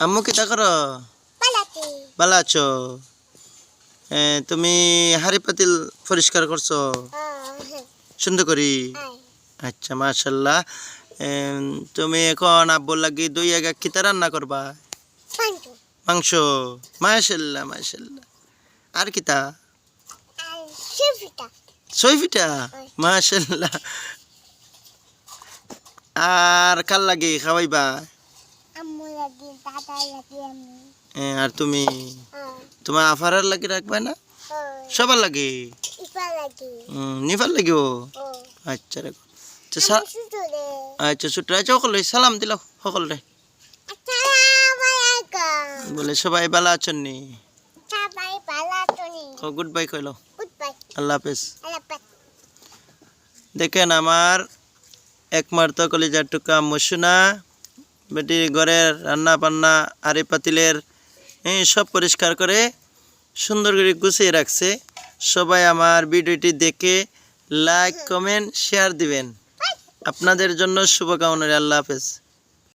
আম্মু কিতা করো? ভালো আছো? তুমি হাড়ি পাতিল পরিষ্কার করছো সুন্দর করি? আচ্ছা মাশাল্লাহ। তুমি এখন আব্বুর লাগি দুই একা কিতা রান্না করবা? মাংস। মাশাল্লাহ মাশাল্লাহ। আর কিতা? ছয় পিঠা। মাশাল্লাহ। আর কার লাগি খাওয়াইবা? আর তুমি তোমার আফারার লাগি রাখবা না? সবার লাগে নিবার লাগিব। আচ্ছা রাখো। আচ্ছা ছোট আছে সকলে সালাম দিল সকলে বলে সবাই ভালো আছেন নি? গুড বাই কইল। আল্লাহ হাফেজ। দেখেন আমার একমাত্র কলিজার টুকা মসুনা বেটি ঘরের রান্না বান্না আড়ি পাতিলের সব পরিষ্কার করে সুন্দর করে গুছিয়ে রাখছে। সবাই আমার ভিডিওটি দেখে লাইক কমেন্ট শেয়ার দিবেন। আপনাদের জন্য শুভকামনা। আল্লাহ হাফেজ।